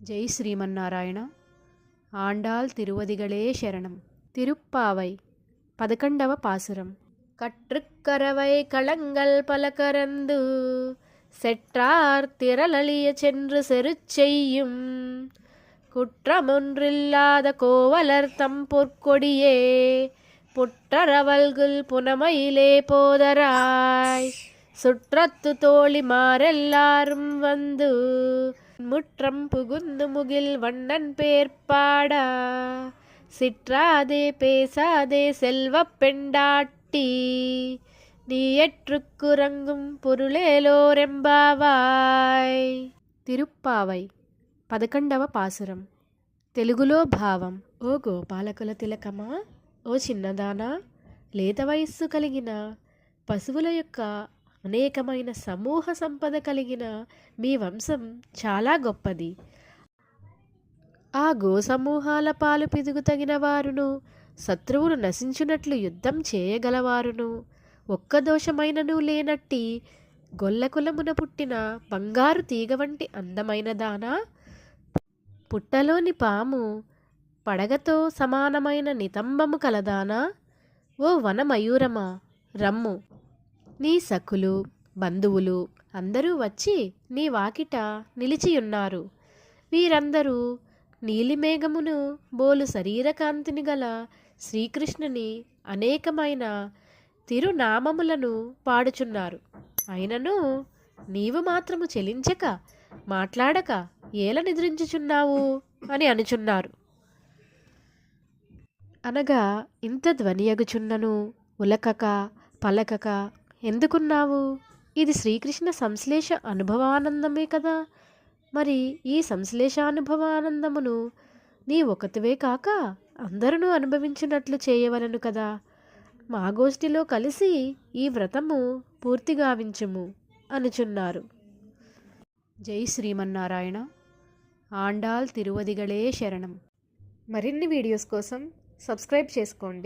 జై శ్రీమన్నారాయణ. ఆండాల్ తిరువదిగళే శరణం. తిరుప్పావై 11వ పాసురం. கற்றுக்கரவை களங்கள் பலகரந்து செற்றார் திரளலிய சென்று செருச்செய்யும் குற்றமொன்றில்லாத கோவலர் தம் பொற்கொடியே புற்றரவல்குல் புனமையிலே போதராய் சுற்றத்து தோழிமாரெல்லாரும் வந்து முற்றம் புகுந்து முகில் வண்ணன் பேர்பாடா சிற்றாதே பேசாதே செல்வப் பெண்டாட்டி நீ எற்றுக்குறங்கும் పొరులేలోరెంబావాయ్. తిరుప్పావై 11వ పాసురం. తెలుగులో భావం. ఓ గోపాలకుల తిలకమా, ఓ చిన్నదానా, లేత వయస్సు కలిగిన పశువుల యొక్క అనేకమైన సమూహ సంపద కలిగిన మీ వంశం చాలా గొప్పది. ఆ గోసమూహాల పాలు పిదుగు తగిన వారును, శత్రువులు నశించునట్లు యుద్ధం చేయగలవారును, ఒక్క దోషమైనను లేనట్టి గొల్లకులమున పుట్టిన బంగారు తీగ వంటి అందమైన దానా, పుట్టలోని పాము పడగతో సమానమైన నితంబము కలదానా, ఓ వనమయూరమా రమ్ము. నీ సఖులు బంధువులు అందరూ వచ్చి నీ వాకిట నిలిచియున్నారు. వీరందరూ నీలిమేఘమును బోలు శరీరకాంతిని గల శ్రీకృష్ణుని అనేకమైన తిరునామములను పాడుచున్నారు. అయినను నీవు మాత్రము చెలించక మాట్లాడక ఏల నిద్రించుచున్నావు అని అనుచున్నారు. అనగా ఇంత ధ్వనియగుచున్నను ఉలకక పలకక ఎందుకున్నావు? ఇది శ్రీకృష్ణ సంశ్లేష అనుభవానందమే కదా. మరి ఈ సంశ్లేషానుభవానందమును నీ ఒకటివే కాక అందరూ అనుభవించినట్లు చేయవలను కదా. మా గోష్ఠిలో కలిసి ఈ వ్రతము పూర్తి గావించుము అనుచున్నారు. జై శ్రీమన్నారాయణ. ఆండాల్ తిరువదిగళే శరణం. మరిన్ని వీడియోస్ కోసం సబ్స్క్రైబ్ చేసుకోండి.